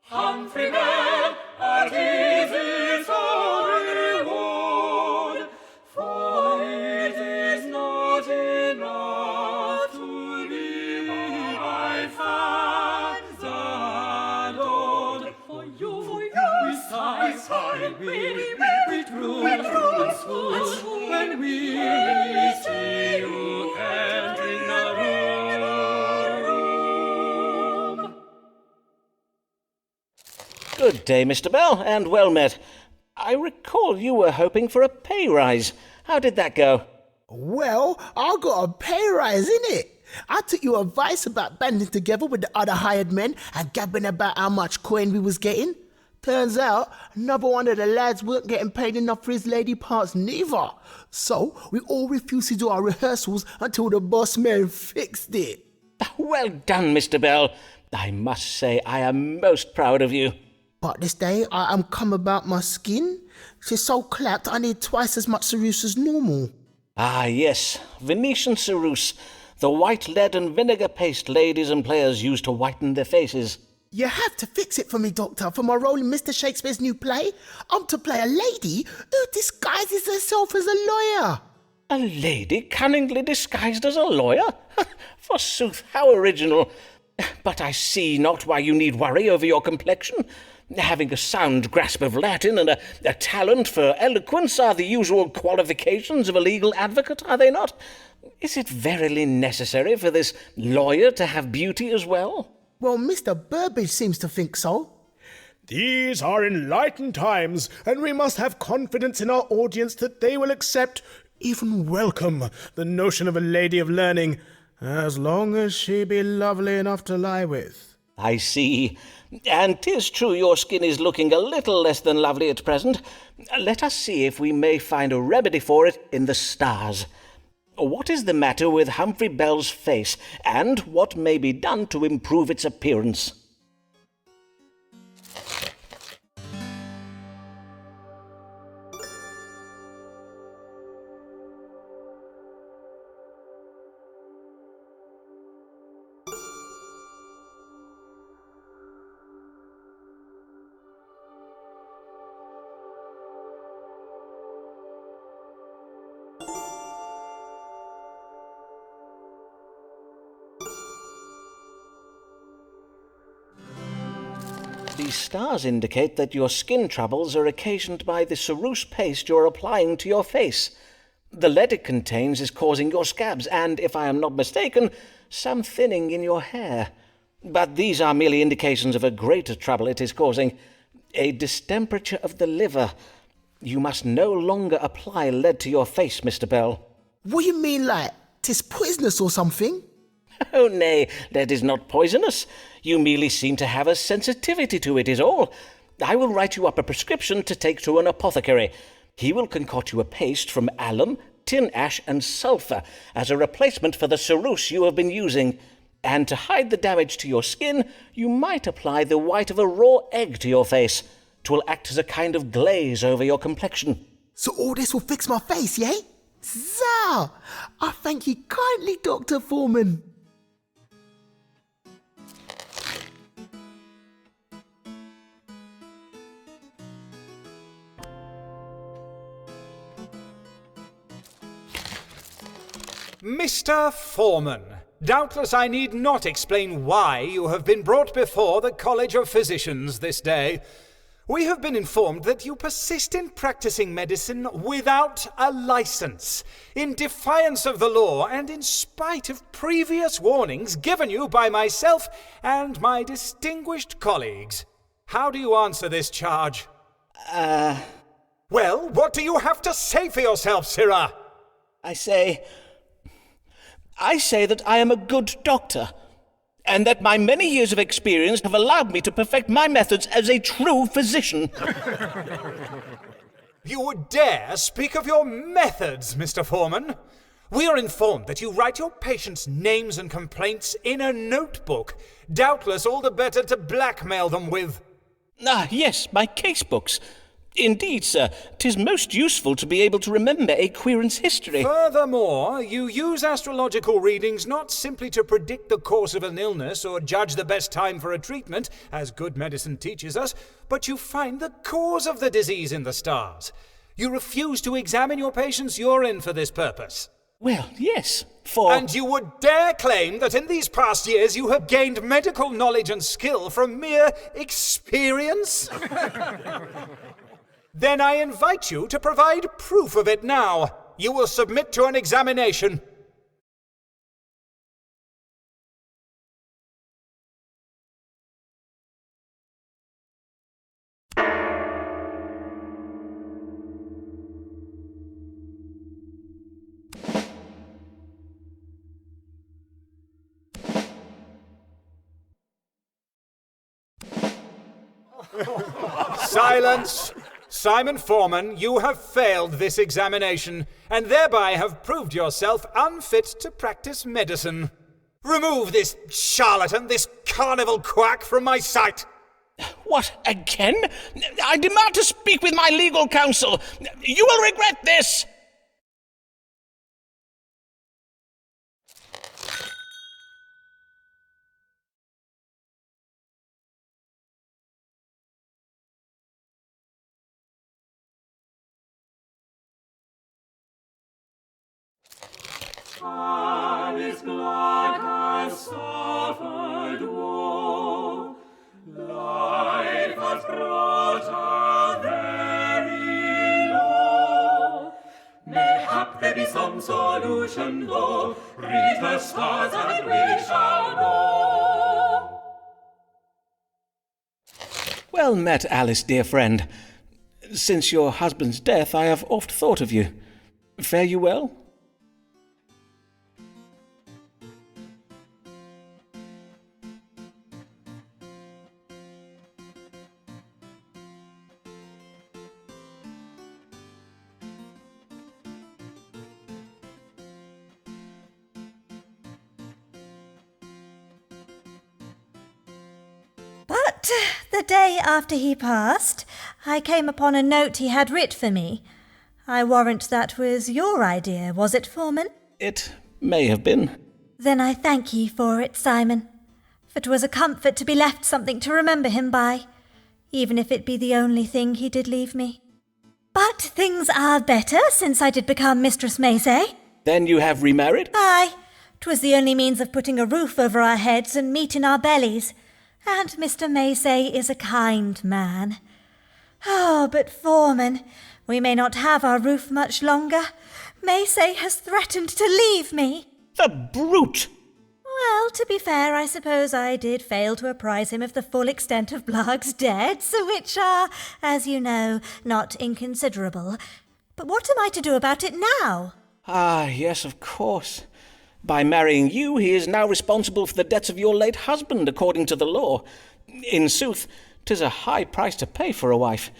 Humphrey Bell, and his is our reward, for it is not enough to be my fans adored. For you we sigh, we true and swoon, when we see you entering the room. Good day, Mr. Bell, and well met. I recall you were hoping for a pay rise. How did that go? Well, I got a pay rise, innit? I took your advice about banding together with the other hired men and gabbing about how much coin we was getting. Turns out, another one of the lads weren't getting paid enough for his lady parts neither. So, we all refused to do our rehearsals until the boss man fixed it. Well done, Mr. Bell. I must say I am most proud of you. But this day, I am come about my skin. She's so clapped, I need twice as much ceruse as normal. Ah, yes, Venetian ceruse, the white lead and vinegar paste ladies and players use to whiten their faces. You have to fix it for me, Doctor, for my role in Mr. Shakespeare's new play. I'm to play a lady who disguises herself as a lawyer. A lady cunningly disguised as a lawyer? Forsooth, how original. But I see not why you need worry over your complexion. Having a sound grasp of Latin and a talent for eloquence are the usual qualifications of a legal advocate, are they not? Is it verily necessary for this lawyer to have beauty as well? Well, Mr. Burbage seems to think so. These are enlightened times, and we must have confidence in our audience that they will accept, even welcome, the notion of a lady of learning, as long as she be lovely enough to lie with. I see. And 'tis true your skin is looking a little less than lovely at present. Let us see if we may find a remedy for it in the stars. What is the matter with Humphrey Bell's face, and what may be done to improve its appearance? The stars indicate that your skin troubles are occasioned by the ceruse paste you're applying to your face. The lead it contains is causing your scabs and, if I am not mistaken, some thinning in your hair. But these are merely indications of a greater trouble it is causing, a distemperature of the liver. You must no longer apply lead to your face, Mr. Bell. What do you mean, like, 'tis poisonous or something? Oh, nay, lead is not poisonous. You merely seem to have a sensitivity to it, is all. I will write you up a prescription to take to an apothecary. He will concoct you a paste from alum, tin ash, and sulphur as a replacement for the ceruse you have been using. And to hide the damage to your skin, you might apply the white of a raw egg to your face. 'Twill act as a kind of glaze over your complexion. So all this will fix my face, yeah? Zah! I thank you kindly, Dr. Forman. Mr. Forman, doubtless I need not explain why you have been brought before the College of Physicians this day. We have been informed that you persist in practicing medicine without a license, in defiance of the law and in spite of previous warnings given you by myself and my distinguished colleagues. How do you answer this charge? Well, what do you have to say for yourself, sirrah? I say that I am a good doctor, and that my many years of experience have allowed me to perfect my methods as a true physician. You would dare speak of your methods, Mr. Forman? We are informed that you write your patients' names and complaints in a notebook, doubtless all the better to blackmail them with. Ah, yes, my case books. Indeed, sir, 'tis most useful to be able to remember a querent's history. Furthermore, you use astrological readings not simply to predict the course of an illness or judge the best time for a treatment, as good medicine teaches us, but you find the cause of the disease in the stars. You refuse to examine your patient's urine for this purpose. Well, yes, for... And you would dare claim that in these past years you have gained medical knowledge and skill from mere experience? Then I invite you to provide proof of it now. You will submit to an examination. Silence! Simon Forman, you have failed this examination, and thereby have proved yourself unfit to practice medicine. Remove this charlatan, this carnival quack from my sight! What, again? I demand to speak with my legal counsel. You will regret this! Alice Blague has suffered woe. Life has brought her very low. Mayhap there be some solution, though. Read the stars and we shall know. Well met, Alice, dear friend. Since your husband's death, I have oft thought of you. Fare you well? But the day after he passed, I came upon a note he had writ for me. I warrant that was your idea, was it, Forman? It may have been. Then I thank ye for it, Simon, for 'twas a comfort to be left something to remember him by, even if it be the only thing he did leave me. But things are better since I did become Mistress Maysay. Then you have remarried? Aye, 'twas the only means of putting a roof over our heads and meat in our bellies. And Mr. Maysay is a kind man. Oh, but Forman, we may not have our roof much longer. Maysay has threatened to leave me. The brute! Well, to be fair, I suppose I did fail to apprise him of the full extent of Blague's debts, which are, as you know, not inconsiderable. But what am I to do about it now? Ah, yes, of course. By marrying you, he is now responsible for the debts of your late husband, according to the law. In sooth, 'tis a high price to pay for a wife.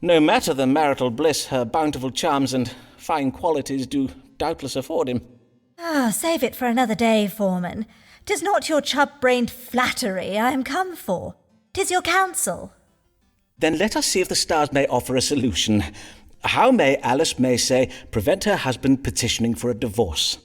No matter the marital bliss, her bountiful charms and fine qualities do doubtless afford him. Ah, save it for another day, Forman. 'Tis not your chub-brained flattery I am come for. 'Tis your counsel. Then let us see if the stars may offer a solution. How may Alice Maysay prevent her husband petitioning for a divorce?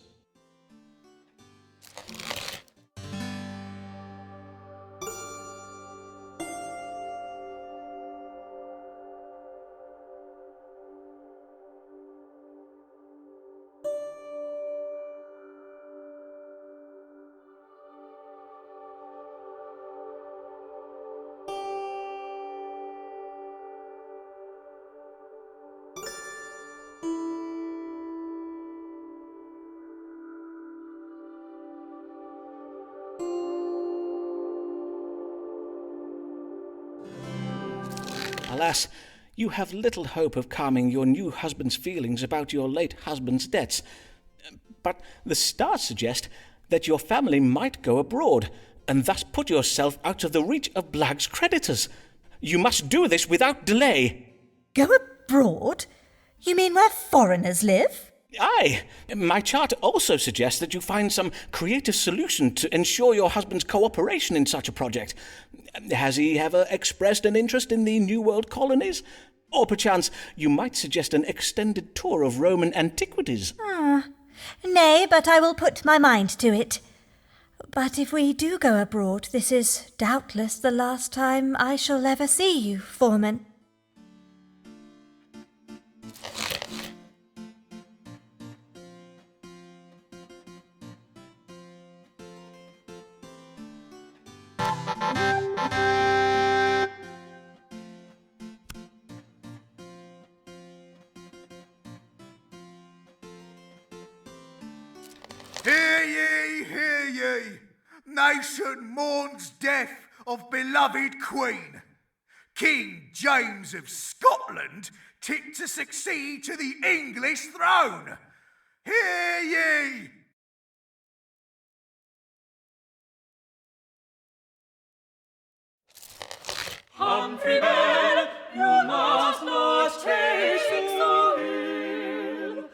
Alas, you have little hope of calming your new husband's feelings about your late husband's debts. But the stars suggest that your family might go abroad, and thus put yourself out of the reach of Blague's creditors. You must do this without delay. Go abroad? You mean where foreigners live? Aye. My chart also suggests that you find some creative solution to ensure your husband's cooperation in such a project. Has he ever expressed an interest in the New World colonies? Or perchance you might suggest an extended tour of Roman antiquities. Nay, but I will put my mind to it. But if we do go abroad, this is doubtless the last time I shall ever see you, Forman. Hear ye! Nation mourns death of beloved Queen. King James of Scotland tipped to succeed to the English throne. Hear ye! Humphrey Bell, you must not take so ill,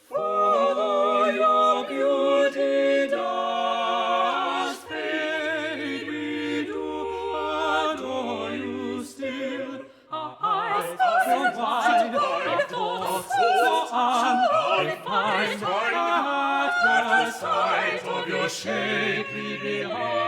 for though your beauty does fade, we do adore you still. Our eyes so wide, our thoughts so unrefined, at the sight of your shapely behind.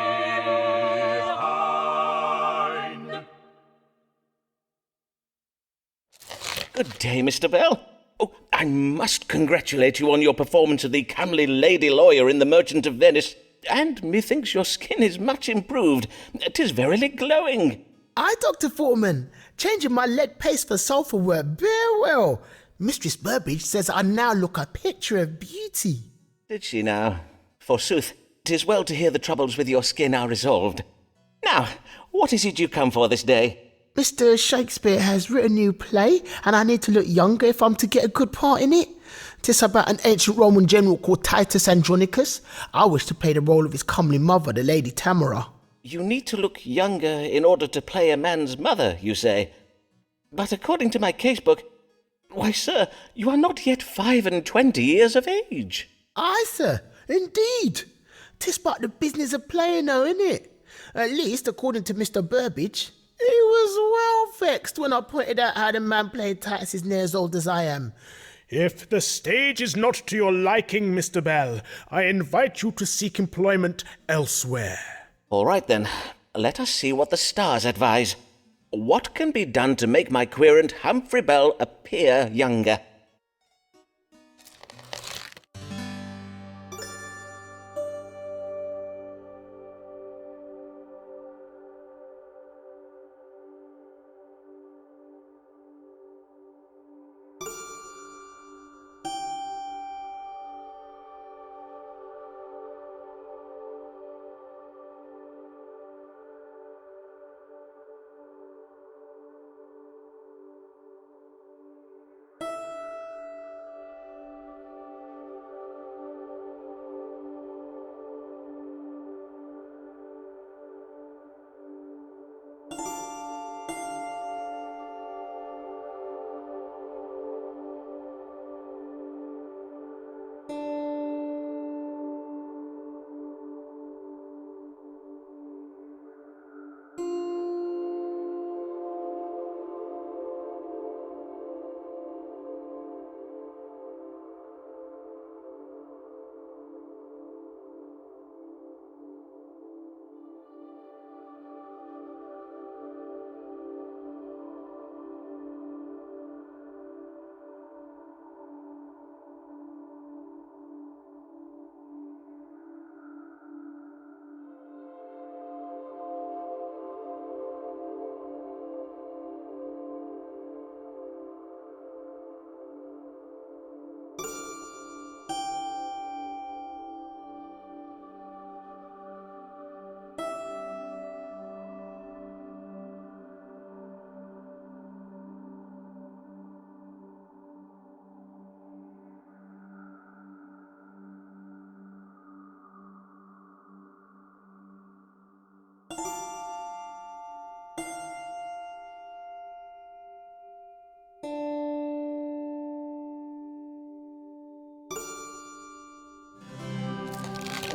Good day, Mr. Bell. Oh, I must congratulate you on your performance of the comely lady lawyer in The Merchant of Venice, and methinks your skin is much improved. 'Tis verily glowing. Aye, Dr. Forman, changing my lead paste for sulphur worked very well. Mistress Burbage says I now look a picture of beauty. Did she now? Forsooth, 'tis well to hear the troubles with your skin are resolved. Now, what is it you come for this day? Mr. Shakespeare has written a new play, and I need to look younger if I'm to get a good part in it. 'Tis about an ancient Roman general called Titus Andronicus. I wish to play the role of his comely mother, the Lady Tamara. You need to look younger in order to play a man's mother, you say. But according to my casebook, why, sir, you are not yet 25 years of age. Aye, sir, indeed. 'Tis but the business of playing, though, innit? At least, according to Mr. Burbage. He was well vexed when I pointed out how the man played Titus is near as old as I am. If the stage is not to your liking, Mr. Bell, I invite you to seek employment elsewhere. All right, then. Let us see what the stars advise. What can be done to make my querent Humphrey Bell appear younger?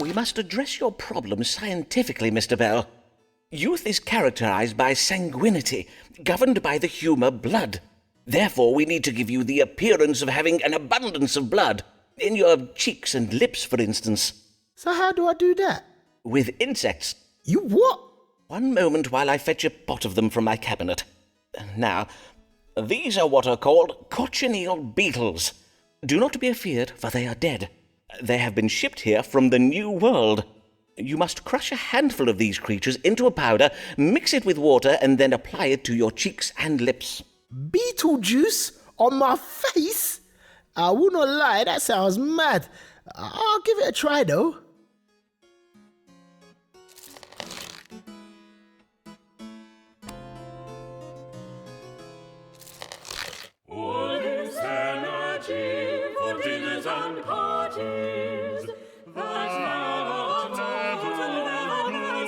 We must address your problem scientifically, Mr. Bell. Youth is characterized by sanguinity, governed by the humour blood. Therefore, we need to give you the appearance of having an abundance of blood. In your cheeks and lips, for instance. So how do I do that? With insects. You what? One moment while I fetch a pot of them from my cabinet. Now, these are what are called cochineal beetles. Do not be afeard, for they are dead. They have been shipped here from the New World. You must crush a handful of these creatures into a powder, mix it with water, and then apply it to your cheeks and lips. Beetle juice on my face? I will not lie, that sounds mad. I'll give it a try though. All this energy for dinners and parties, that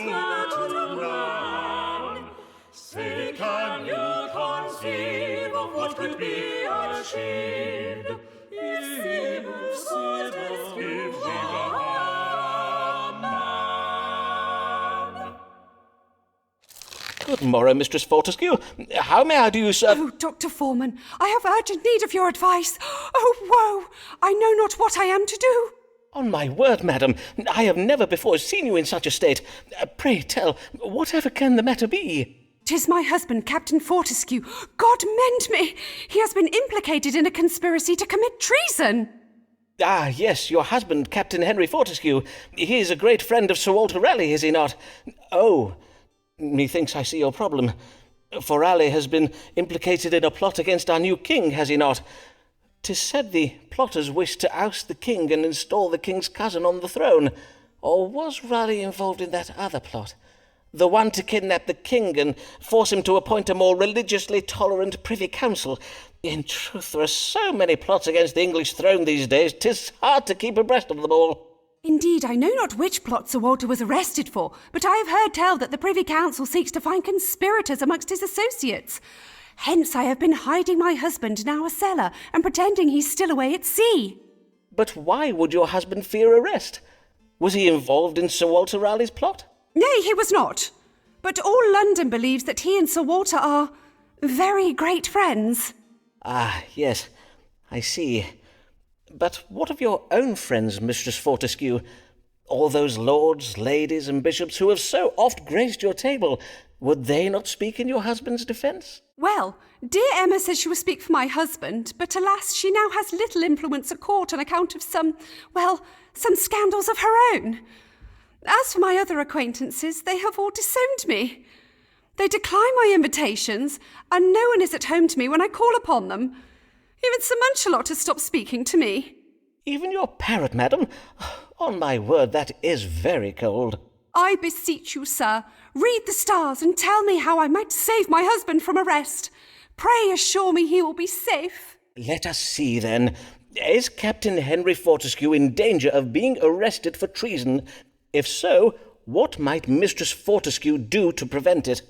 never run. Say, can you conceive of what could be achieved if we were a man? Good morrow, Mistress Fortescue. How may I do you, sir? Oh, Dr. Forman, I have urgent need of your advice. Oh, woe! I know not what I am to do. On my word, madam, I have never before seen you in such a state. Pray tell, whatever can the matter be? 'Tis my husband, Captain Fortescue. God mend me! He has been implicated in a conspiracy to commit treason. Ah, yes, your husband, Captain Henry Fortescue. He is a great friend of Sir Walter Raleigh, is he not? Oh, methinks I see your problem. For Raleigh has been implicated in a plot against our new king, has he not? 'Tis said the plotters wished to oust the king and install the king's cousin on the throne. Or was Raleigh involved in that other plot? The one to kidnap the king and force him to appoint a more religiously tolerant privy council. In truth, there are so many plots against the English throne these days, 'tis hard to keep abreast of them all. Indeed, I know not which plot Sir Walter was arrested for, but I have heard tell that the Privy Council seeks to find conspirators amongst his associates. Hence I have been hiding my husband in our cellar and pretending he's still away at sea. But why would your husband fear arrest? Was he involved in Sir Walter Raleigh's plot? Nay, he was not. But all London believes that he and Sir Walter are very great friends. Ah, yes, I see. But what of your own friends, Mistress Fortescue? All those lords, ladies, and bishops who have so oft graced your table, would they not speak in your husband's defence? Well, dear Emma says she will speak for my husband, but alas, she now has little influence at court on account of some scandals of her own. As for my other acquaintances, they have all disowned me. They decline my invitations, and no one is at home to me when I call upon them. Even Sir Lancelot has stopped speaking to me. Even your parrot, madam? On my word, that is very cold. I beseech you, sir, read the stars and tell me how I might save my husband from arrest. Pray assure me he will be safe. Let us see, then. Is Captain Henry Fortescue in danger of being arrested for treason? If so, what might Mistress Fortescue do to prevent it?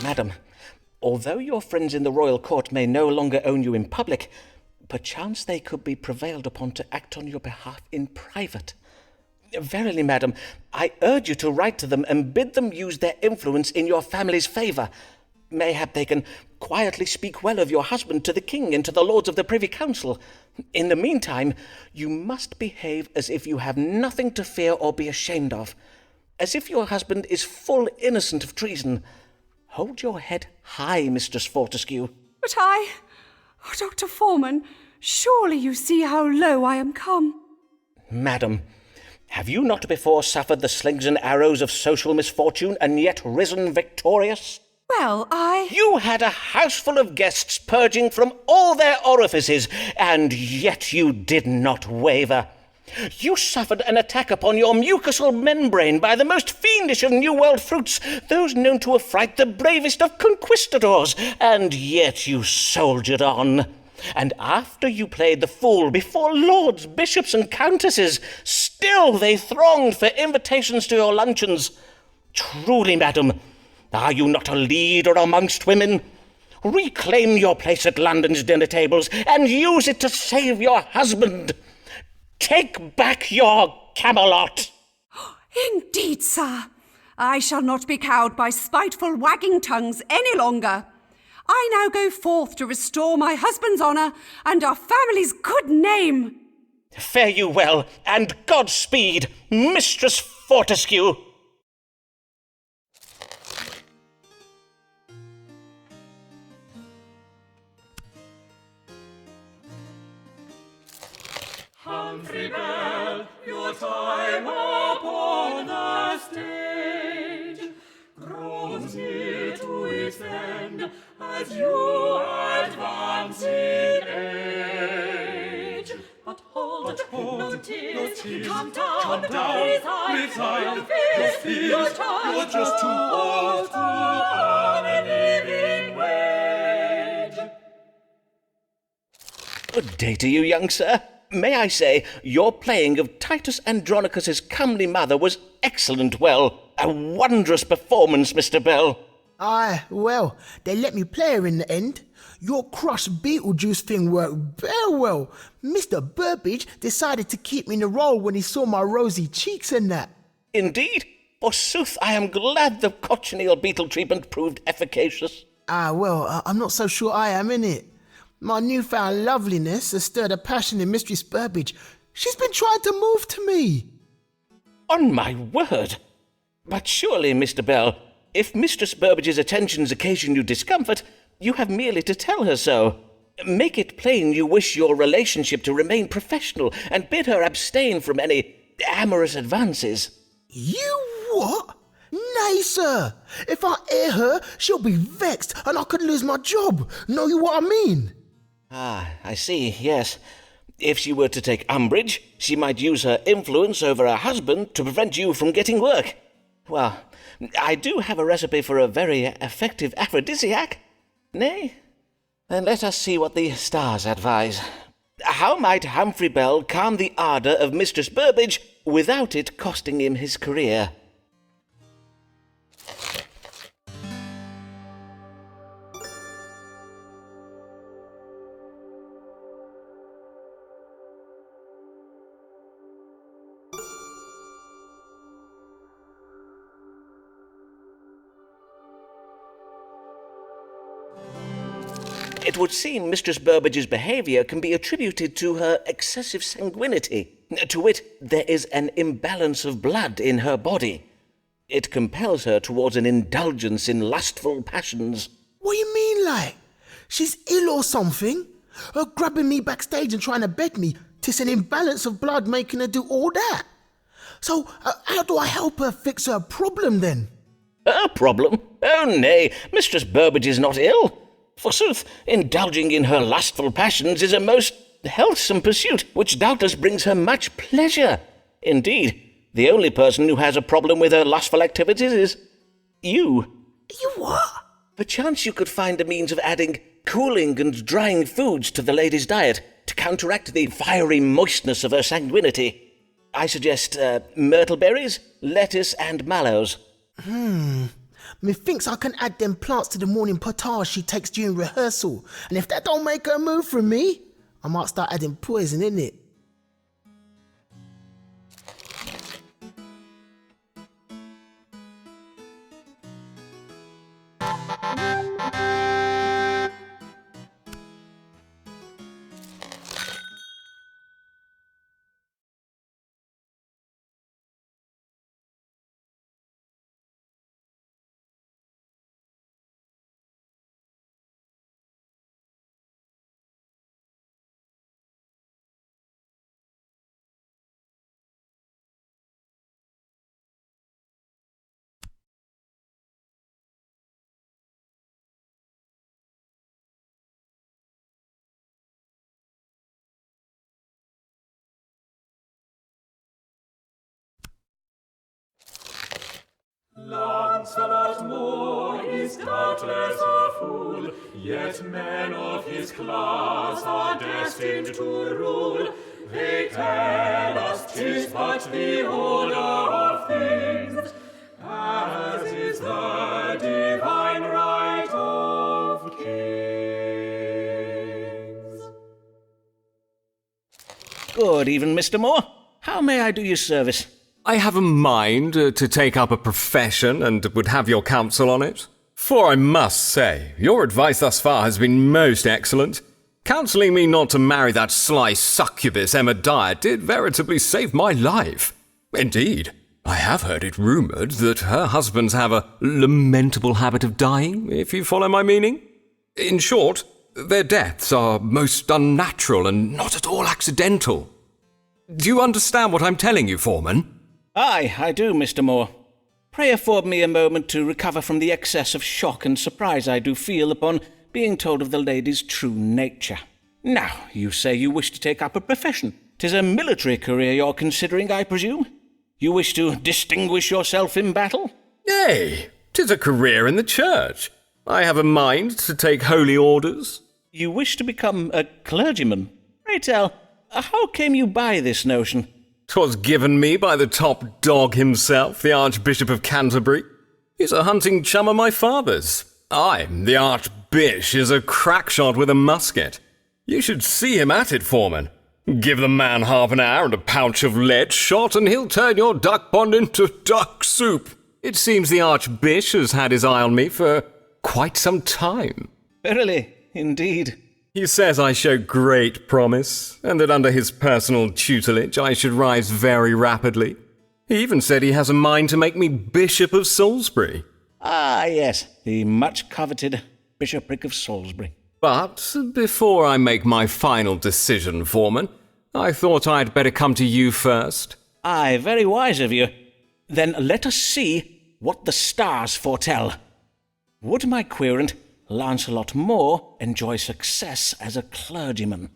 Madam, although your friends in the royal court may no longer own you in public, perchance they could be prevailed upon to act on your behalf in private. Verily, madam, I urge you to write to them and bid them use their influence in your family's favour. Mayhap they can quietly speak well of your husband to the king and to the lords of the Privy Council. In the meantime, you must behave as if you have nothing to fear or be ashamed of, as if your husband is full innocent of treason. Hold your head high, Mistress Fortescue. But Dr. Forman, surely you see how low I am come. Madam, have you not before suffered the slings and arrows of social misfortune and yet risen victorious? Well, You had a house full of guests purging from all their orifices, and yet you did not waver. You suffered an attack upon your mucosal membrane by the most fiendish of New World fruits, those known to affright the bravest of conquistadors, and yet you soldiered on. And after you played the fool before lords, bishops, and countesses, still they thronged for invitations to your luncheons. Truly, madam, are you not a leader amongst women? Reclaim your place at London's dinner tables and use it to save your husband. Take back your Camelot. Indeed, sir. I shall not be cowed by spiteful wagging tongues any longer. I now go forth to restore my husband's honour and our family's good name. Fare you well, and Godspeed, Mistress Fortescue. Humphrey Bell, your time upon the stage grows near to its end as you advance in age. But hold, no tears, come down, resign your fears, you're just too old to earn a living wage. Good day to you, young sir. May I say, your playing of Titus Andronicus's comely mother was excellent. Well, a wondrous performance, Mr. Bell. Aye, well, they let me play her in the end. Your crushed Beetlejuice thing worked very well. Mr. Burbage decided to keep me in the role when he saw my rosy cheeks and that. Indeed, forsooth, I am glad the cochineal beetle treatment proved efficacious. Well, I'm not so sure I am, innit? My newfound loveliness has stirred a passion in Mistress Burbage. She's been trying to move to me. On my word. But surely, Mr. Bell, if Mistress Burbage's attentions occasion you discomfort, you have merely to tell her so. Make it plain you wish your relationship to remain professional, and bid her abstain from any amorous advances. You what? Nay, sir. If I air her, she'll be vexed, and I could lose my job. Know you what I mean? Ah, I see, yes. If she were to take umbrage, she might use her influence over her husband to prevent you from getting work. Well, I do have a recipe for a very effective aphrodisiac. Nay? Then let us see what the stars advise. How might Humphrey Bell calm the ardour of Mistress Burbage without it costing him his career? It would seem Mistress Burbage's behaviour can be attributed to her excessive sanguinity. To wit, there is an imbalance of blood in her body. It compels her towards an indulgence in lustful passions. What you mean, like? She's ill or something? Her grabbing me backstage and trying to beg me, 'tis an imbalance of blood making her do all that. So, how do I help her fix her problem then? Her problem? Oh, nay, Mistress Burbage is not ill. Forsooth, indulging in her lustful passions is a most healthsome pursuit, which doubtless brings her much pleasure. Indeed, the only person who has a problem with her lustful activities is you. You what? Perchance you could find a means of adding cooling and drying foods to the lady's diet to counteract the fiery moistness of her sanguinity. I suggest myrtle berries, lettuce, and mallows. Methinks I can add them plants to the morning potage she takes during rehearsal, and if that don't make her move from me, I might start adding poison in it. Lancelot Moore is doubtless a fool, yet men of his class are destined to rule. They tell us 'tis but the order of things, as is the divine right of kings. Good even, Mr. Moore. How may I do you service? I have a mind to take up a profession and would have your counsel on it. For I must say, your advice thus far has been most excellent. Counselling me not to marry that sly succubus Emma Dyer did veritably save my life. Indeed, I have heard it rumoured that her husbands have a lamentable habit of dying, if you follow my meaning. In short, their deaths are most unnatural and not at all accidental. Do you understand what I'm telling you, Forman? Aye, I do, Mr. Moore. Pray afford me a moment to recover from the excess of shock and surprise I do feel upon being told of the lady's true nature. Now, you say you wish to take up a profession. 'Tis a military career you're considering, I presume? You wish to distinguish yourself in battle? Nay, 'tis a career in the church. I have a mind to take holy orders. You wish to become a clergyman? Pray tell, how came you by this notion? 'Twas given me by the top dog himself, the Archbishop of Canterbury. He's a hunting chum of my father's. Aye, the Archbishop is a crack shot with a musket. You should see him at it, Forman. Give the man half an hour and a pouch of lead shot, and he'll turn your duck pond into duck soup. It seems the Archbishop has had his eye on me for quite some time. Verily, indeed. He says I show great promise, and that under his personal tutelage I should rise very rapidly. He even said he has a mind to make me Bishop of Salisbury. Ah, yes, the much-coveted bishopric of Salisbury. But before I make my final decision, Forman, I thought I'd better come to you first. Aye, very wise of you. Then let us see what the stars foretell. Would my querent, Lancelot Moore, enjoy success as a clergyman?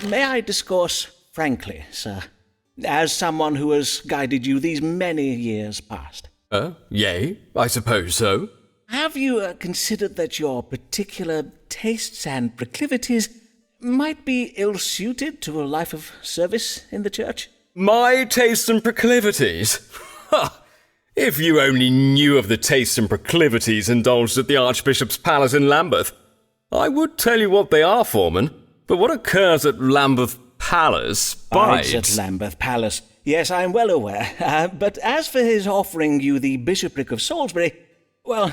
May I discourse frankly, sir, as someone who has guided you these many years past? Yea, I suppose so. Have you considered that your particular tastes and proclivities might be ill-suited to a life of service in the church? My tastes and proclivities? Ha! If you only knew of the tastes and proclivities indulged at the Archbishop's Palace in Lambeth, I would tell you what they are, Forman. But what occurs at Lambeth Palace bides. At Lambeth Palace. Yes, I'm well aware. But as for his offering you the bishopric of Salisbury, well,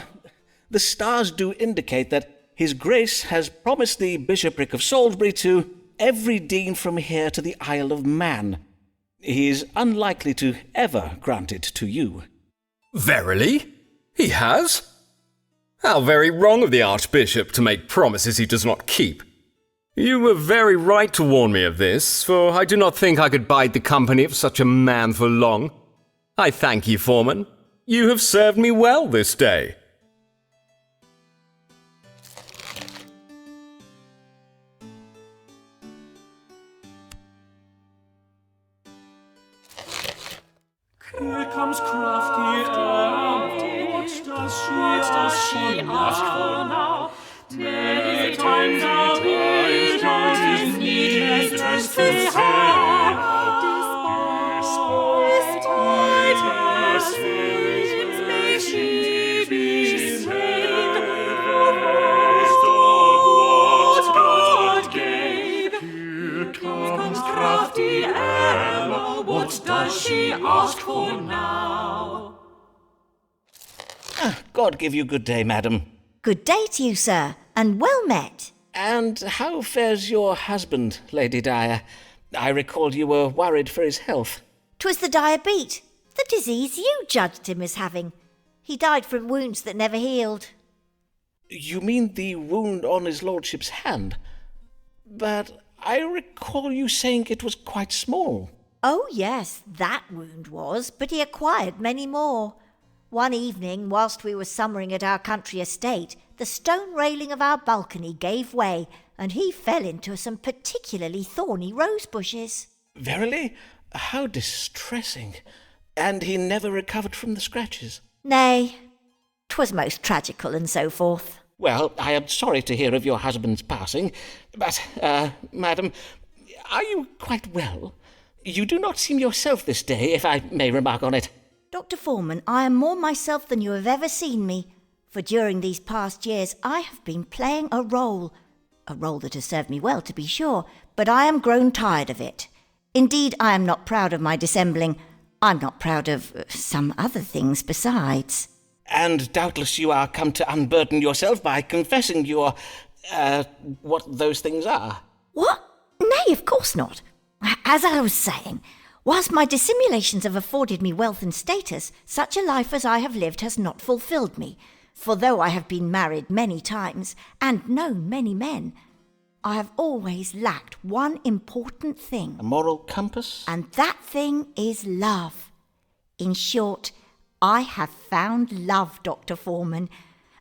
the stars do indicate that His Grace has promised the bishopric of Salisbury to every dean from here to the Isle of Man. He is unlikely to ever grant it to you. Verily? He has? How very wrong of the Archbishop to make promises he does not keep. You were very right to warn me of this, for I do not think I could bide the company of such a man for long. I thank you, Forman. You have served me well this day. Here comes crafty Emma. What does she ask for now? Many times a week it is needless to say how despite lovely Emma, what does she ask for now? God give you good day, madam. Good day to you, sir, and well met. And how fares your husband, Lady Dyer? I recall you were worried for his health. 'Twas the diabetes, the disease you judged him as having. He died from wounds that never healed. You mean the wound on his lordship's hand? But I recall you saying it was quite small. Oh, yes, that wound was, but he acquired many more. One evening, whilst we were summering at our country estate, the stone railing of our balcony gave way, and he fell into some particularly thorny rose bushes. Verily? How distressing. And he never recovered from the scratches? Nay, 'twas most tragical and so forth. Well, I am sorry to hear of your husband's passing, but, madam, are you quite well? You do not seem yourself this day, if I may remark on it. Dr. Forman, I am more myself than you have ever seen me, for during these past years I have been playing a role that has served me well, to be sure, but I am grown tired of it. Indeed, I am not proud of my dissembling. I'm not proud of some other things besides. And doubtless you are come to unburden yourself by confessing your, what those things are. What? Nay, of course not. As I was saying, whilst my dissimulations have afforded me wealth and status, such a life as I have lived has not fulfilled me. For though I have been married many times, and known many men, I have always lacked one important thing. A moral compass? And that thing is love. In short, I have found love, Dr. Forman,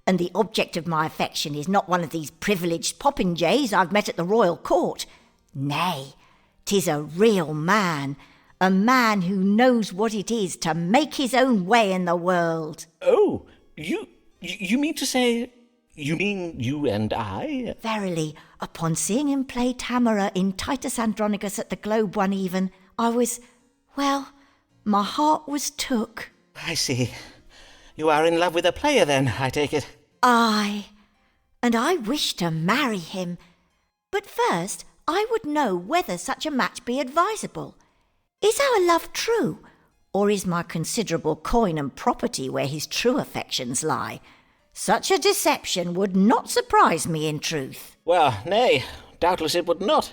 and the object of my affection is not one of these privileged popinjays I've met at the royal court. Nay, 'tis a real man, a man who knows what it is to make his own way in the world. Oh, you mean to say... You mean you and I? Verily, upon seeing him play Tamara in Titus Andronicus at the Globe one even, I was, well, my heart was took. I see. You are in love with a player then, I take it. Aye, and I wish to marry him. But first, I would know whether such a match be advisable. Is our love true, or is my considerable coin and property where his true affections lie? Such a deception would not surprise me in truth. Well, nay, doubtless it would not.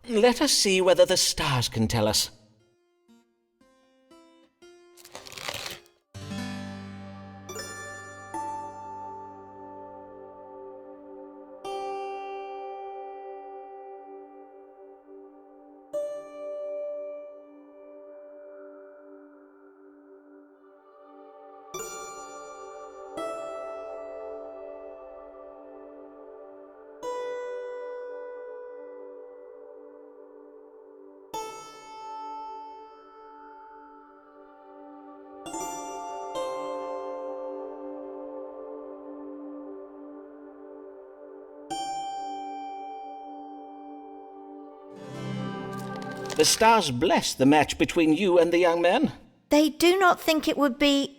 Let us see whether the stars can tell us. The stars bless the match between you and the young man. They do not think it would be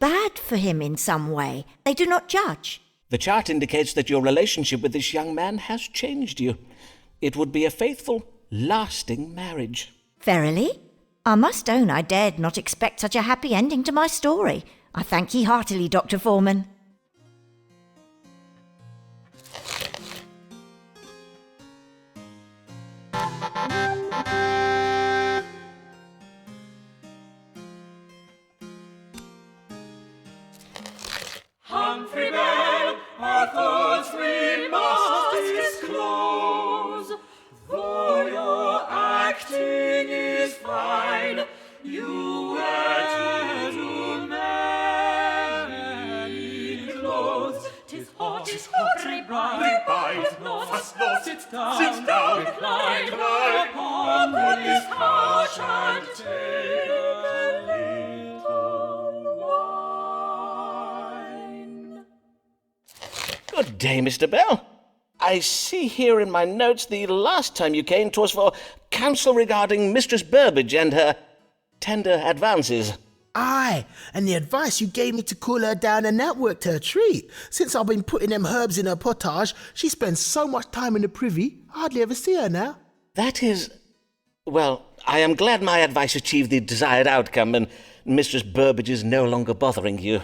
bad for him in some way. They do not judge. The chart indicates that your relationship with this young man has changed you. It would be a faithful, lasting marriage. Verily? I must own I dared not expect such a happy ending to my story. I thank ye heartily, Dr. Forman. Humphrey Bell, our thoughts we must disclose. Though your acting is fine, you wear too many clothes. 'Tis hot, rebind not, sit down, recline upon this couch and take a little wine. Good day, Mr. Bell. I see here in my notes the last time you came 'twas for counsel regarding Mistress Burbage and her tender advances. Aye, and the advice you gave me to cool her down and that worked her treat. Since I've been putting them herbs in her potage, she spends so much time in the privy, I hardly ever see her now. That is... Well, I am glad my advice achieved the desired outcome and Mistress Burbage is no longer bothering you.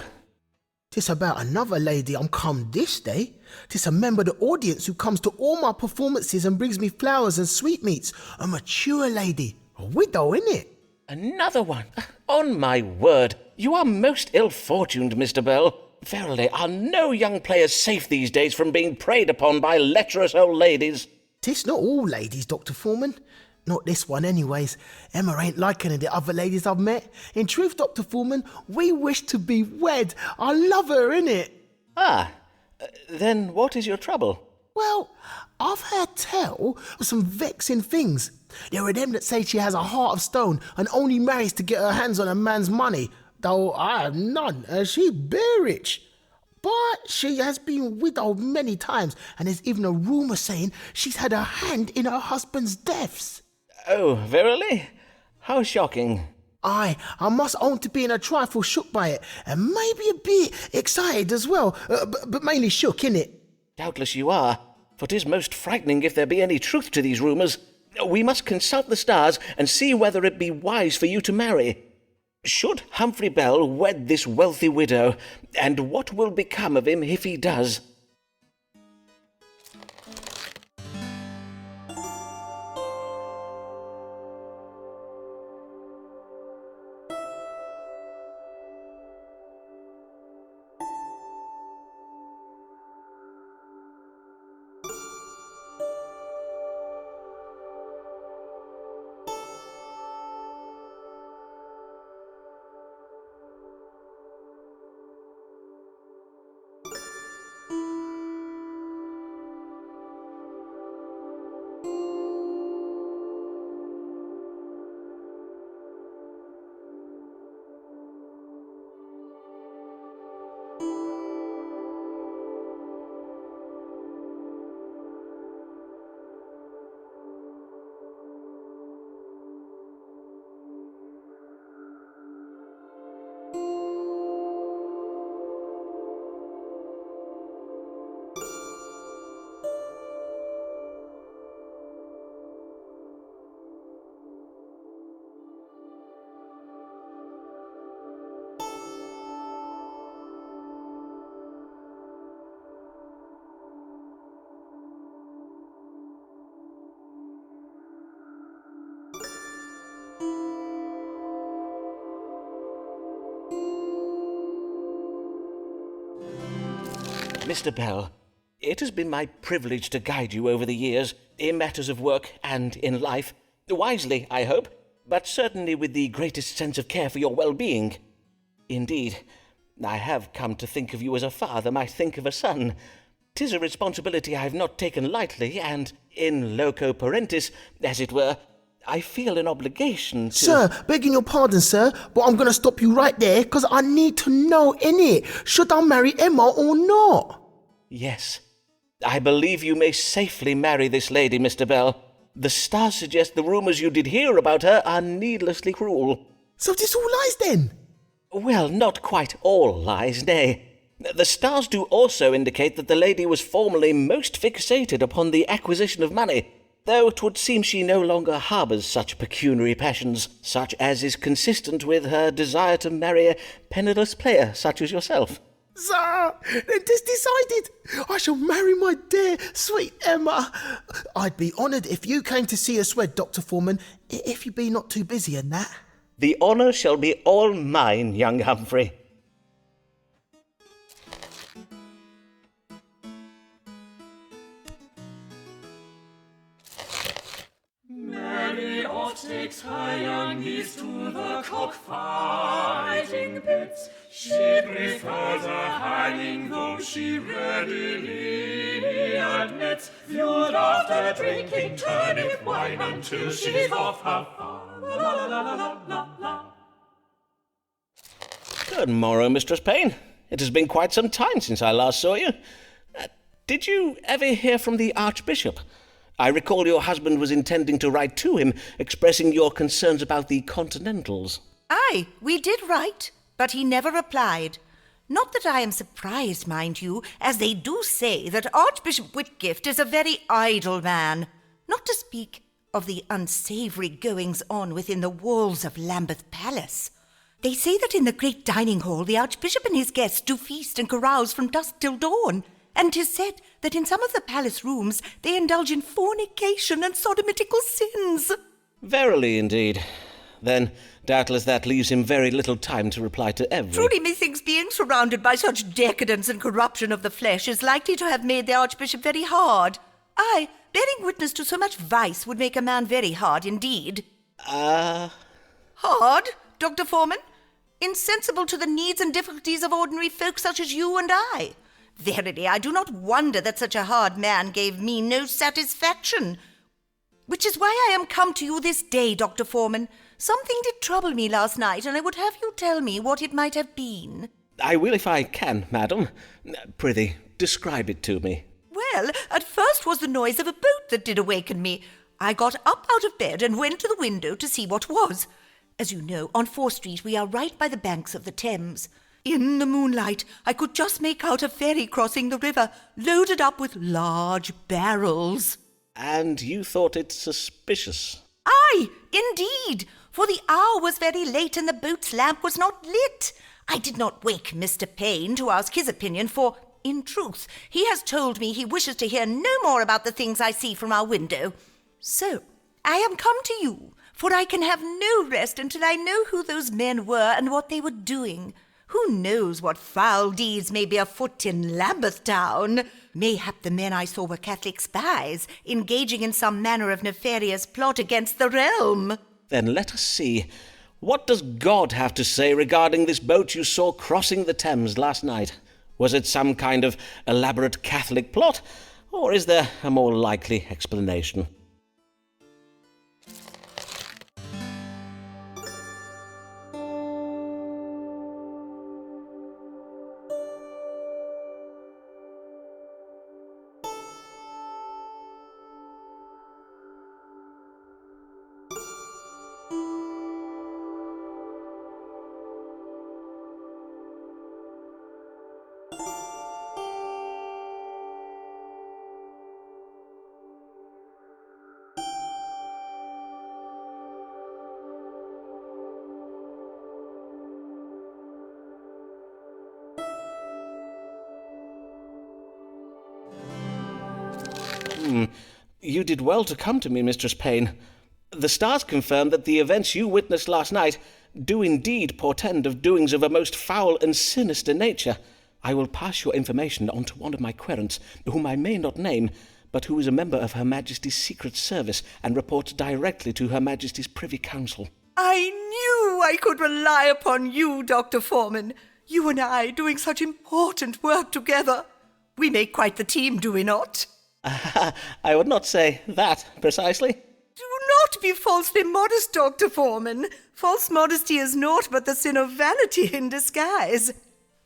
'Tis about another lady I'm come this day. 'Tis a member of the audience who comes to all my performances and brings me flowers and sweetmeats. A mature lady. A widow, innit? Another one? On my word, you are most ill-fortuned, Mr. Bell. Verily, are no young players safe these days from being preyed upon by lecherous old ladies? 'Tis not all ladies, Dr. Forman. Not this one, anyways. Emma ain't like any of the other ladies I've met. In truth, Dr. Forman, we wish to be wed. I love her, innit? Then what is your trouble? Well, I've heard tell of some vexing things. There are them that say she has a heart of stone and only marries to get her hands on a man's money, though I have none, and she be rich. But she has been widowed many times, and there's even a rumour saying she's had a hand in her husband's deaths. Oh, verily? How shocking. I must own to being a trifle shook by it, and maybe a bit excited as well, but mainly shook, innit? Doubtless you are, for 'tis most frightening if there be any truth to these rumours. We must consult the stars and see whether it be wise for you to marry. Should Humphrey Bell wed this wealthy widow, and what will become of him if he does? Mr. Bell, it has been my privilege to guide you over the years, in matters of work and in life. Wisely, I hope, but certainly with the greatest sense of care for your well-being. Indeed, I have come to think of you as a father might think of a son. 'Tis a responsibility I have not taken lightly, and in loco parentis, as it were, I feel an obligation to... Sir, begging your pardon, sir, but I'm going to stop you right there, because I need to know, innit? Should I marry Emma or not? Yes. I believe you may safely marry this lady, Mr. Bell. The stars suggest the rumours you did hear about her are needlessly cruel. So this all lies then? Well, not quite all lies, nay. The stars do also indicate that the lady was formerly most fixated upon the acquisition of money, though 'twould seem she no longer harbours such pecuniary passions, such as is consistent with her desire to marry a penniless player such as yourself. Sir, then 'tis decided. I shall marry my dear, sweet Emma. I'd be honoured if you came to see us wed, Dr. Forman, if you be not too busy in that. The honour shall be all mine, young Humphrey. Many oft takes her young niece to the cock-fighting pits. She prefers a hanging, though she readily admits, viewed after drinking turnip wine until she's off her farm. La la la la la la. Good morrow, Mistress Payne. It has been quite some time since I last saw you. Did you ever hear from the Archbishop? I recall your husband was intending to write to him, expressing your concerns about the Continentals. Aye, we did write, but he never replied. Not that I am surprised, mind you, as they do say that Archbishop Whitgift is a very idle man, not to speak of the unsavoury goings-on within the walls of Lambeth Palace. They say that in the great dining hall the Archbishop and his guests do feast and carouse from dusk till dawn, and 'tis said that in some of the palace rooms they indulge in fornication and sodomitical sins. Verily indeed. Then, doubtless that leaves him very little time to reply to every... Truly, methinks being surrounded by such decadence and corruption of the flesh is likely to have made the Archbishop very hard. Aye, bearing witness to so much vice would make a man very hard indeed. Hard, Dr. Forman? Insensible to the needs and difficulties of ordinary folk such as you and I. Verily, I do not wonder that such a hard man gave me no satisfaction. Which is why I am come to you this day, Dr. Forman. Something did trouble me last night, and I would have you tell me what it might have been. I will if I can, madam. Prithee, describe it to me. Well, at first was the noise of a boat that did awaken me. I got up out of bed and went to the window to see what was. As you know, on 4th Street we are right by the banks of the Thames. In the moonlight, I could just make out a ferry crossing the river, loaded up with large barrels. And you thought it suspicious? Aye, indeed, for the hour was very late and the boat's lamp was not lit. I did not wake Mr. Payne to ask his opinion, for, in truth, he has told me he wishes to hear no more about the things I see from our window. So, I am come to you, for I can have no rest until I know who those men were and what they were doing. Who knows what foul deeds may be afoot in Lambeth Town? Mayhap the men I saw were Catholic spies, engaging in some manner of nefarious plot against the realm. Then let us see. What does God have to say regarding this boat you saw crossing the Thames last night? Was it some kind of elaborate Catholic plot, or is there a more likely explanation? You did well to come to me, Mistress Payne. The stars confirm that the events you witnessed last night do indeed portend of doings of a most foul and sinister nature. I will pass your information on to one of my querents, whom I may not name, but who is a member of Her Majesty's Secret Service and reports directly to Her Majesty's Privy Council. I knew I could rely upon you, Dr. Forman. You and I doing such important work together. We make quite the team, do we not? I would not say that precisely. Do not be falsely modest, Dr. Forman. False modesty is naught but the sin of vanity in disguise.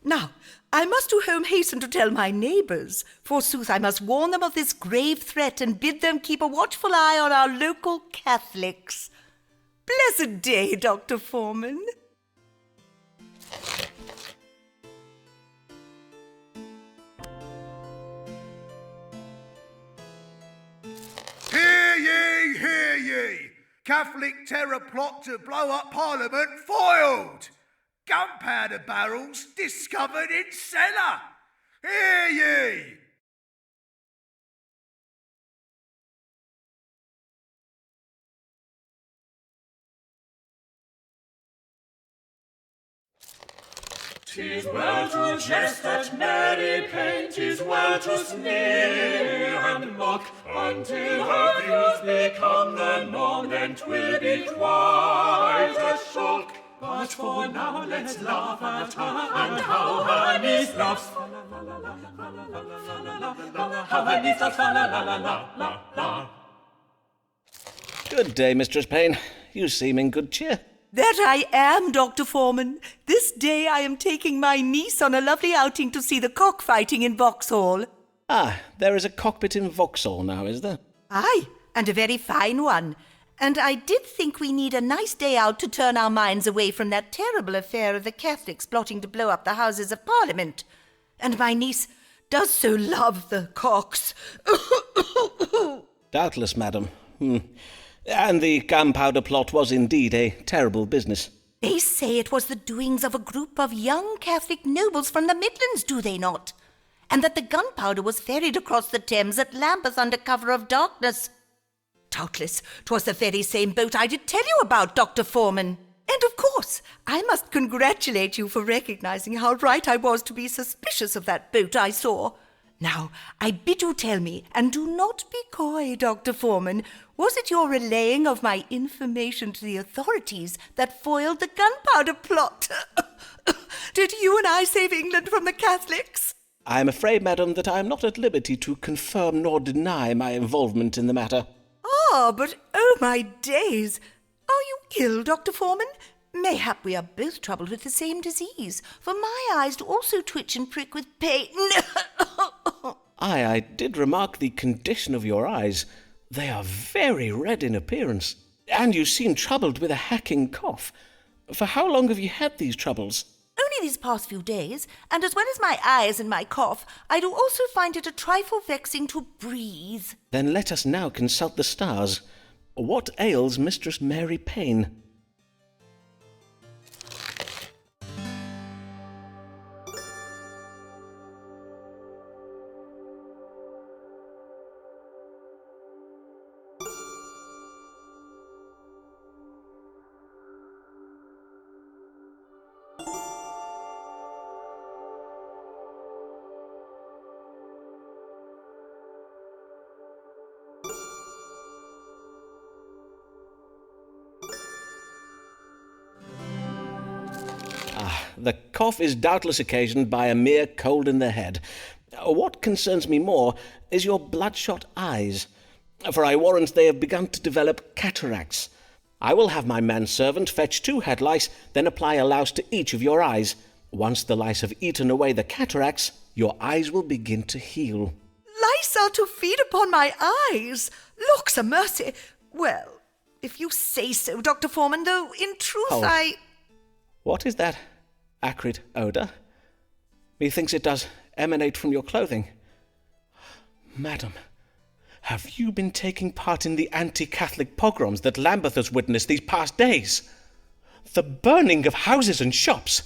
Now, I must to home hasten to tell my neighbours. Forsooth, I must warn them of this grave threat and bid them keep a watchful eye on our local Catholics. Blessed day, Dr. Forman. Hear ye, hear ye! Catholic terror plot to blow up Parliament foiled! Gunpowder barrels discovered in cellar! Hear ye! 'Tis well to jest at merry pain, 'tis well to sneer and mock, until her views become the norm, then 'twill be quite a shock. But for now let's laugh at her, and how her niece laughs. How her niece laughs, la la la la la la. Good day, Mistress Payne. You seem in good cheer. That I am, Dr. Forman. This day I am taking my niece on a lovely outing to see the cockfighting in Vauxhall. Ah, there is a cockpit in Vauxhall now, is there? Aye, and a very fine one. And I did think we need a nice day out to turn our minds away from that terrible affair of the Catholics plotting to blow up the Houses of Parliament. And my niece does so love the cocks. Doubtless, madam. And the gunpowder plot was indeed a terrible business. They say it was the doings of a group of young Catholic nobles from the Midlands, do they not? And that the gunpowder was ferried across the Thames at Lambeth under cover of darkness. Doubtless, 'twas the very same boat I did tell you about, Dr. Forman. And of course, I must congratulate you for recognizing how right I was to be suspicious of that boat I saw. Now, I bid you tell me, and do not be coy, Dr. Forman, was it your relaying of my information to the authorities that foiled the gunpowder plot? Did you and I save England from the Catholics? I am afraid, madam, that I am not at liberty to confirm nor deny my involvement in the matter. Ah, but oh my days! Are you ill, Dr. Forman? Mayhap we are both troubled with the same disease, for my eyes do also twitch and prick with pain. I did remark the condition of your eyes. They are very red in appearance, and you seem troubled with a hacking cough. For how long have you had these troubles? Only these past few days, and as well as my eyes and my cough, I do also find it a trifle vexing to breathe. Then let us now consult the stars. What ails Mistress Mary Payne? The cough is doubtless occasioned by a mere cold in the head. What concerns me more is your bloodshot eyes, for I warrant they have begun to develop cataracts. I will have my manservant fetch 2 head lice, then apply a louse to each of your eyes. Once the lice have eaten away the cataracts, your eyes will begin to heal. Lice are to feed upon my eyes? Looks a mercy. Well, if you say so, Dr. Forman, though in truth What is that acrid odour? Methinks it does emanate from your clothing. Madam, have you been taking part in the anti-Catholic pogroms that Lambeth has witnessed these past days? The burning of houses and shops,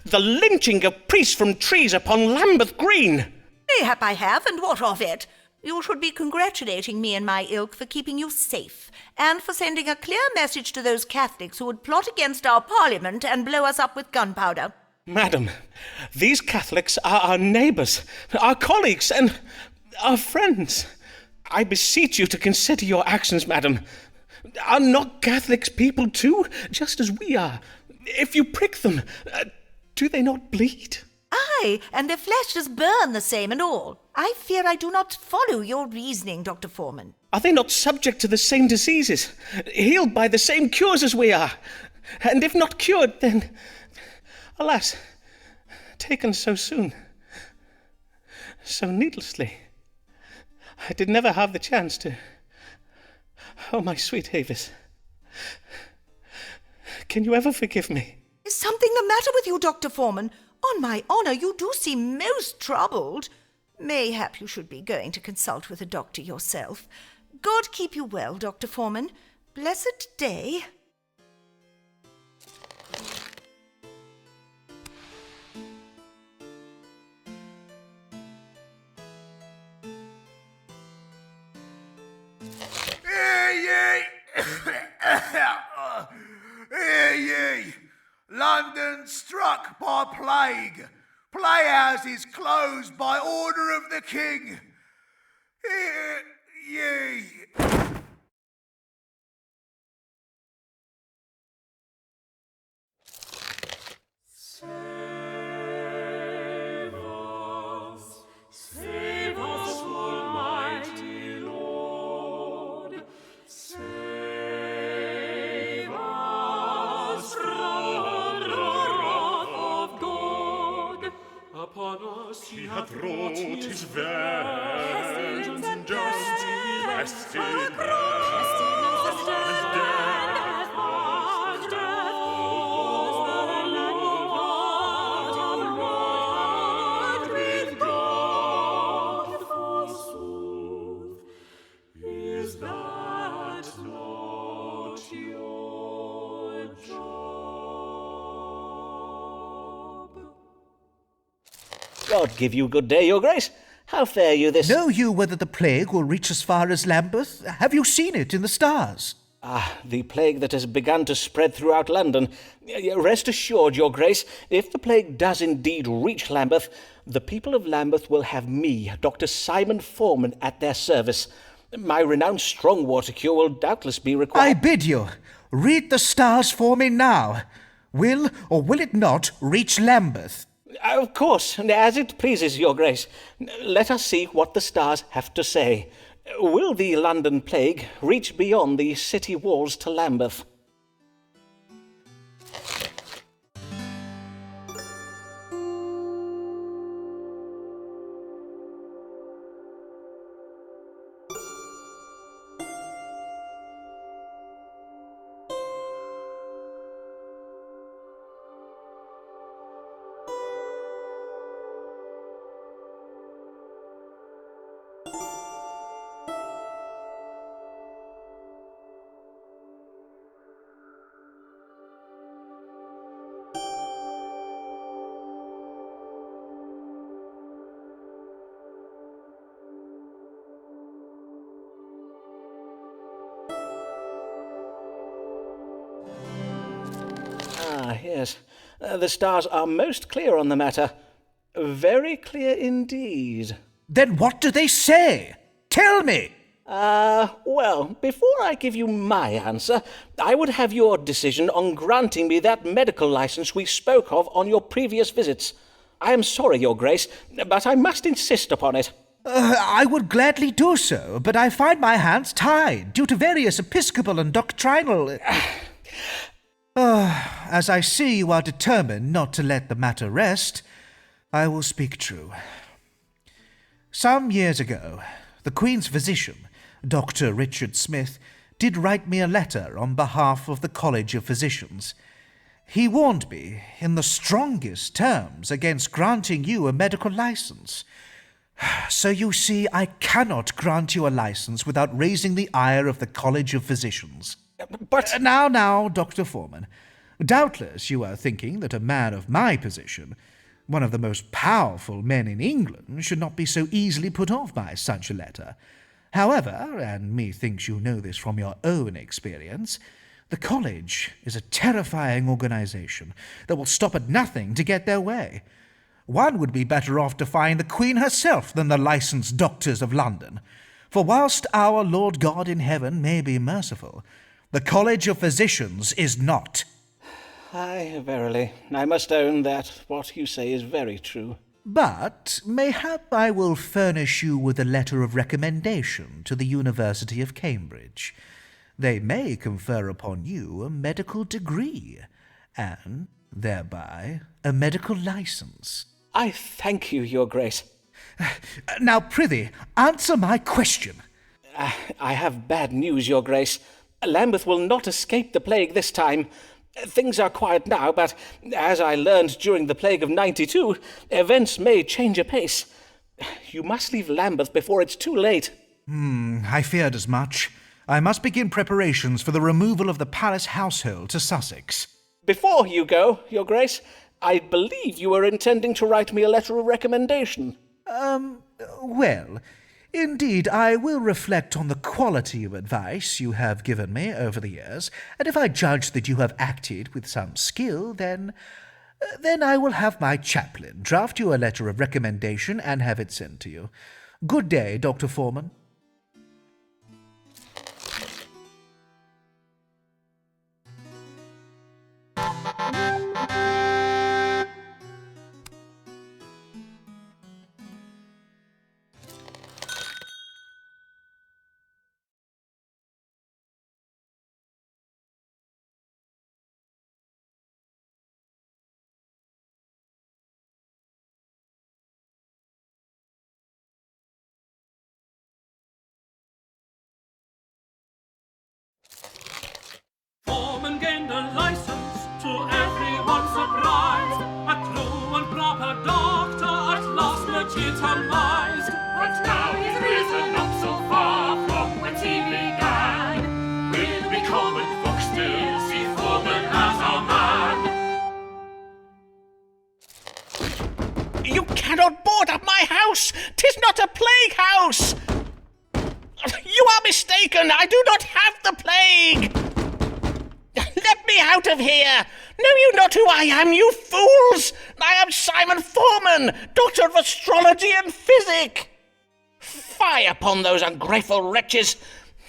the lynching of priests from trees upon Lambeth Green. Mayhap I have, and what of it? You should be congratulating me and my ilk for keeping you safe, and for sending a clear message to those Catholics who would plot against our Parliament and blow us up with gunpowder. Madam, these Catholics are our neighbours, our colleagues, and our friends. I beseech you to consider your actions, madam. Are not Catholics people too, just as we are? If you prick them, do they not bleed? Aye, and their flesh does burn the same and all. I fear I do not follow your reasoning, Dr. Forman. Are they not subject to the same diseases, healed by the same cures as we are? And if not cured, then, alas, taken so soon, so needlessly. I did never have the chance to... Oh, my sweet Avis, can you ever forgive me? Is something the matter with you, Dr. Forman? On my honour, you do seem most troubled. Mayhap you should be going to consult with a doctor yourself. God keep you well, Dr. Forman. Blessed day. Hear ye! Hear ye! London struck by plague. Playhouses closed by order of the king. Hear ye! Save us, Almighty Lord. Save us from the wrath of God. Upon us he hath wrought his vengeance and justice, pestilence and death. Is that not? God give you good day, your grace. How fare you this... Know you whether the plague will reach as far as Lambeth? Have you seen it in the stars? Ah, the plague that has begun to spread throughout London. Rest assured, your grace, if the plague does indeed reach Lambeth, the people of Lambeth will have me, Dr. Simon Forman, at their service. My renowned strong water cure will doubtless be required. I bid you, read the stars for me now. Will or will it not reach Lambeth? Of course, as it pleases your grace. Let us see what the stars have to say. Will the London plague reach beyond the city walls to Lambeth? Ah, yes. The stars are most clear on the matter. Very clear indeed. Then what do they say? Tell me! Well, before I give you my answer, I would have your decision on granting me that medical license we spoke of on your previous visits. I am sorry, your grace, but I must insist upon it. I would gladly do so, but I find my hands tied due to various episcopal and doctrinal... As I see you are determined not to let the matter rest, I will speak true. Some years ago, the Queen's physician, Dr. Richard Smith, did write me a letter on behalf of the College of Physicians. He warned me in the strongest terms against granting you a medical license. So you see, I cannot grant you a license without raising the ire of the College of Physicians. But... Now, Dr. Forman, doubtless you are thinking that a man of my position, one of the most powerful men in England, should not be so easily put off by such a letter. However, and methinks you know this from your own experience, the college is a terrifying organization that will stop at nothing to get their way. One would be better off defying the Queen herself than the licensed doctors of London. For whilst our Lord God in heaven may be merciful, the College of Physicians is not. Aye, verily, I must own that what you say is very true. But mayhap I will furnish you with a letter of recommendation to the University of Cambridge. They may confer upon you a medical degree, and thereby a medical license. I thank you, your grace. Now, prithee, answer my question. I have bad news, your grace. Lambeth will not escape the plague this time. Things are quiet now, but as I learned during the plague of '92, events may change apace. You must leave Lambeth before it's too late. I feared as much. I must begin preparations for the removal of the palace household to Sussex. Before you go, your grace, I believe you were intending to write me a letter of recommendation. Well, indeed, I will reflect on the quality of advice you have given me over the years, and if I judge that you have acted with some skill, then I will have my chaplain draft you a letter of recommendation and have it sent to you. Good day, Dr. Forman. Forman gained a license to everyone's surprise. A true and proper doctor at last legitimized. But now he's risen up so far from whence he began. Will we common folk still see Forman as cannot board up my house. 'Tis not a plague house. You are mistaken. I do not have the plague. Let me out of here. Know you not who I am, you fools? I am Simon Forman, Doctor of Astrology and Physic. Fie upon those ungrateful wretches.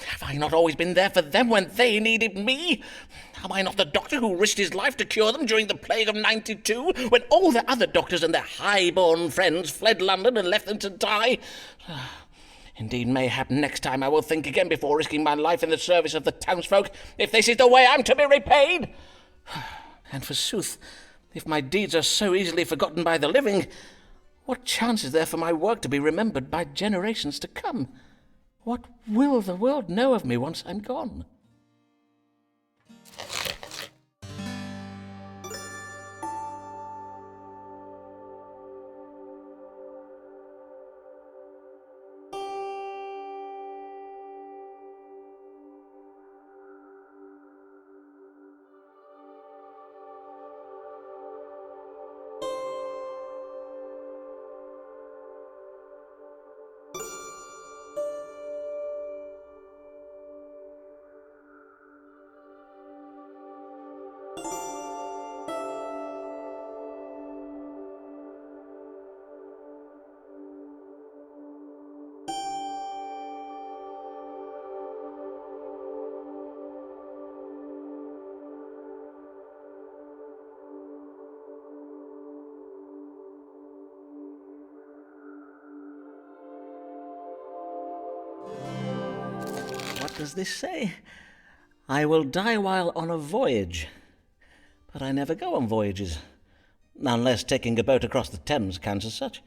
Have I not always been there for them when they needed me? Am I not the doctor who risked his life to cure them during the plague of '92, when all the other doctors and their high-born friends fled London and left them to die? Indeed, mayhap next time I will think again before risking my life in the service of the townsfolk, if this is the way I'm to be repaid. And forsooth, if my deeds are so easily forgotten by the living, what chance is there for my work to be remembered by generations to come? What will the world know of me once I'm gone? What does this say? I will die while on a voyage. But I never go on voyages, unless taking a boat across the Thames counts as such.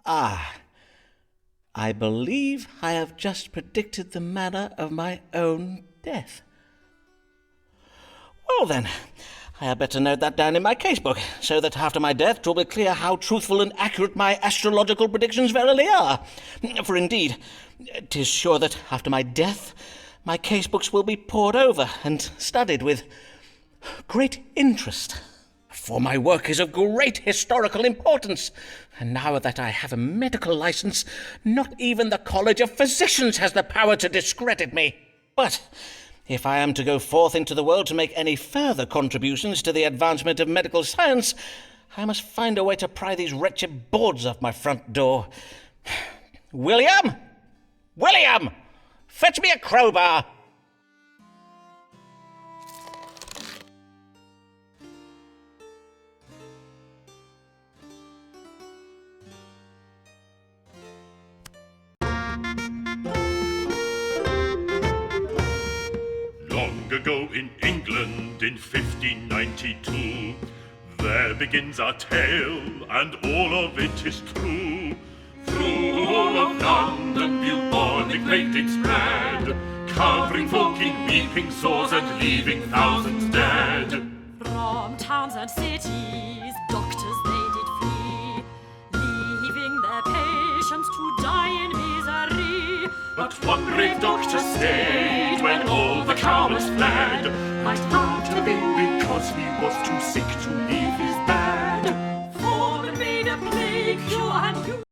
I believe I have just predicted the manner of my own death. Well then, I had better note that down in my casebook, so that after my death 'twill be clear how truthful and accurate my astrological predictions verily are. For indeed, 'tis sure that after my death my casebooks will be pored over and studied with great interest. For my work is of great historical importance, and now that I have a medical license, not even the College of Physicians has the power to discredit me. But if I am to go forth into the world to make any further contributions to the advancement of medical science, I must find a way to pry these wretched boards off my front door. William! William! Fetch me a crowbar! Long ago in England in 1592, there begins our tale, and all of it is true. Through all of London bubonic plague did spread, covering folk in weeping sores and leaving thousands dead. From towns and cities, doctors they did flee, leaving their patients to die in misery. But one brave doctor stayed when all the cowards fled. Might have been because he was too sick to leave his bed. Forman made a plague cure and you